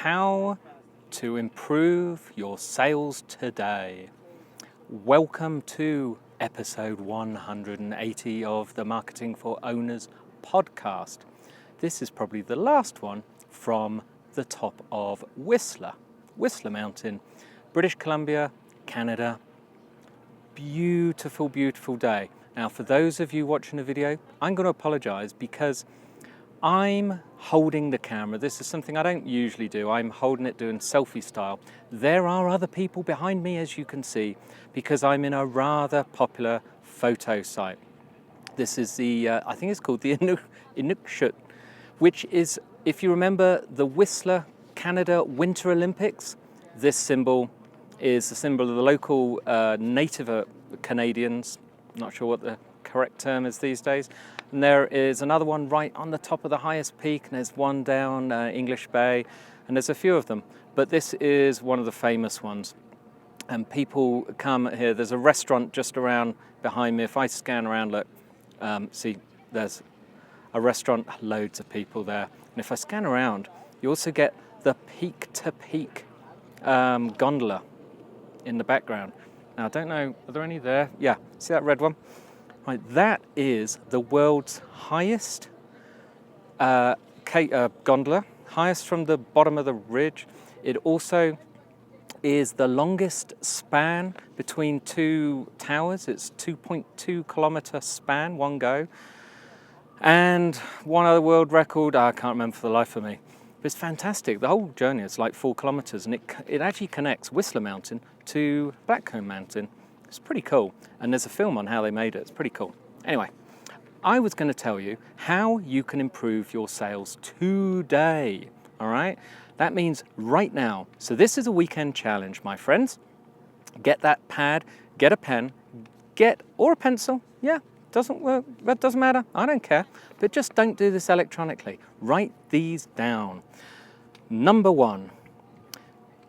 How to improve your sales today. Welcome to episode 180 of the Marketing for Owners podcast. This is probably the last one from the top of Whistler Mountain, British Columbia, Canada. Beautiful, beautiful day. Now, for those of you watching the video, I'm going to apologize because I'm holding the camera. This is something I don't usually do. I'm holding it doing selfie style. There are other people behind me, as you can see, because I'm in a rather popular photo site. This is the, I think it's called the Inuktitut, which is, if you remember the Whistler, Canada Winter Olympics, this symbol is the symbol of the local native Canadians. Not sure what the correct term is these days. And there is another one right on the top of the highest peak, and there's one down English Bay, and there's a few of them. But this is one of the famous ones. And people come here. There's a restaurant just around behind me. If I scan around, look, see, there's a restaurant, loads of people there. And if I scan around, you also get the peak-to-peak gondola in the background. Now, I don't know, are there any there? Yeah, see that red one? Right, that is the world's highest gondola, highest from the bottom of the ridge. It also is the longest span between two towers. It's 2.2 kilometer span, one go. And one other world record, I can't remember for the life of me. But it's fantastic. The whole journey is like 4 kilometers, and it actually connects Whistler Mountain to Blackcomb Mountain. It's pretty cool, and there's a film on how they made it. It's pretty cool. Anyway, I was going to tell you how you can improve your sales today, all right? That means right now. So this is a weekend challenge, my friends. Get that pad, get a pen, or a pencil. Yeah, doesn't work, that doesn't matter. I don't care. But just don't do this electronically. Write these down. Number 1,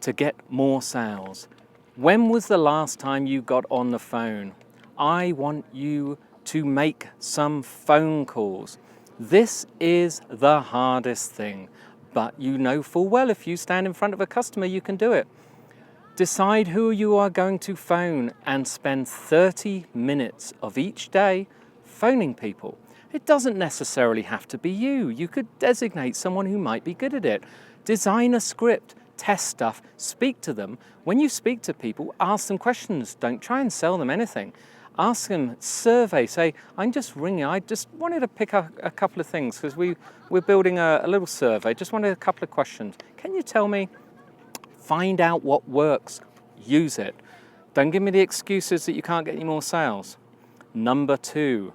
to get more sales. When was the last time you got on the phone? I want you to make some phone calls. This is the hardest thing, but you know full well if you stand in front of a customer, you can do it. Decide who you are going to phone and spend 30 minutes of each day phoning people. It doesn't necessarily have to be you. You could designate someone who might be good at it. Design a script. Test stuff, speak to them. When you speak to people, ask them questions. Don't try and sell them anything. Ask them, survey, say, I'm just ringing. I just wanted to pick up a couple of things because we're building a little survey. Just wanted a couple of questions. Can you tell me? Find out what works. Use it. Don't give me the excuses that you can't get any more sales. Number 2,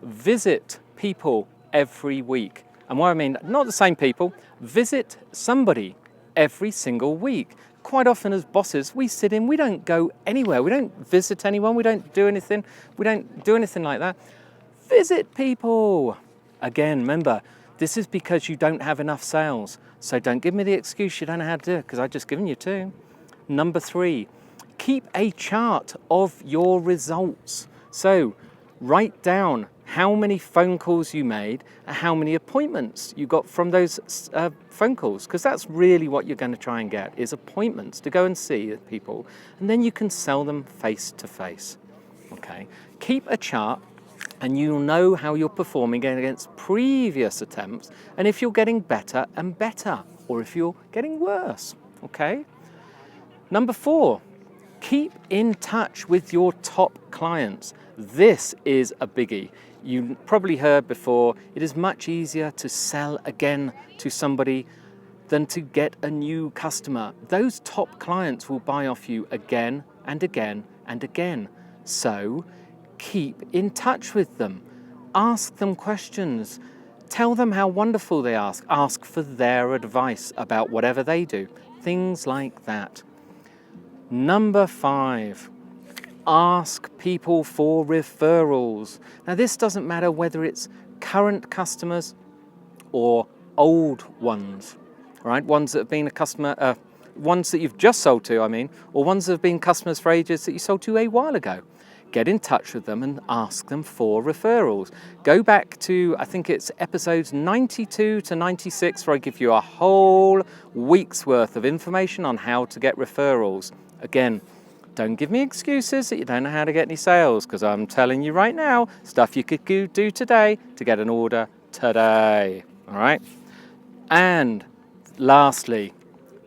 visit people every week. And what I mean, not the same people, visit somebody every single week. Quite often as bosses, we sit in, we don't go anywhere. We don't visit anyone. We don't do anything. Like that. Visit people. Again, remember, this is because you don't have enough sales. So don't give me the excuse you don't know how to do it, because I've just given you 2. Number 3, keep a chart of your results. So write down how many phone calls you made and how many appointments you got from those phone calls, because that's really what you're going to try and get, is appointments to go and see people, and then you can sell them face to face. Okay, keep a chart and you'll know how you're performing against previous attempts, and if you're getting better and better, or if you're getting worse. Okay. Number 4, keep in touch with your top clients. This is a biggie. You probably heard before, it is much easier to sell again to somebody than to get a new customer. Those top clients will buy off you again and again and again. So keep in touch with them. Ask them questions. Tell them how wonderful they are. Ask for their advice about whatever they do. Things like that. Number 5. Ask people for referrals. Now, this doesn't matter whether it's current customers or old ones, right? Ones that have been a customer, ones that you've just sold to, or ones that have been customers for ages that you sold to a while ago. get in touch with them and ask them for referrals. Go back to, I think it's episodes 92 to 96, where I give you a whole week's worth of information on how to get referrals. Again, don't give me excuses that you don't know how to get any sales, because I'm telling you right now, stuff you could do today to get an order today. All right? And lastly,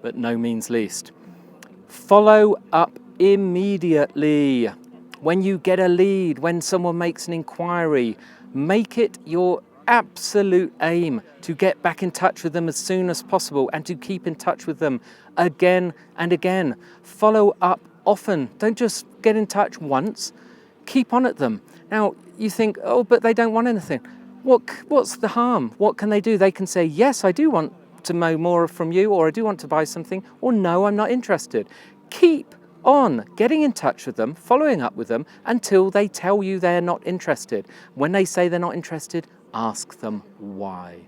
but no means least, follow up immediately. When you get a lead, when someone makes an inquiry, make it your absolute aim to get back in touch with them as soon as possible and to keep in touch with them again and again. Follow up often. Don't just get in touch once. Keep on at them. Now, you think, oh, but they don't want anything. What's the harm? What can they do? They can say, yes, I do want to know more from you, or I do want to buy something, or no, I'm not interested. Keep on getting in touch with them, following up with them until they tell you they're not interested. When they say they're not interested, ask them why.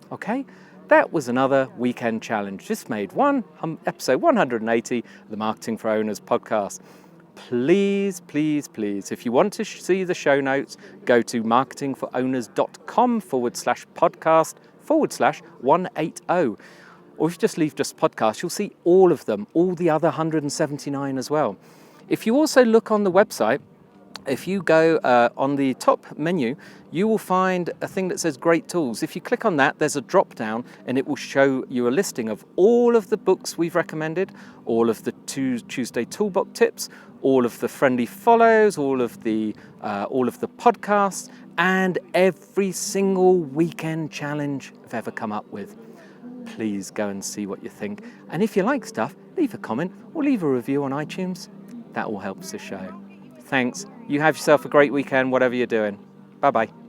Okay? That was another weekend challenge. Just made episode 180 of the Marketing for Owners podcast. Please, please, please, if you want to see the show notes, go to marketingforowners.com/podcast/180. Or if you just leave just podcast, you'll see all of them, all the other 179 as well. If you also look on the website, if you go on the top menu, you will find a thing that says Great Tools. If you click on that, there's a drop down and it will show you a listing of all of the books we've recommended, all of the Tuesday Toolbox tips, all of the friendly follows, all of the podcasts, and every single weekend challenge I've ever come up with. Please go and see what you think. And if you like stuff, leave a comment or leave a review on iTunes. That all helps the show. Thanks. You have yourself a great weekend, whatever you're doing. Bye-bye.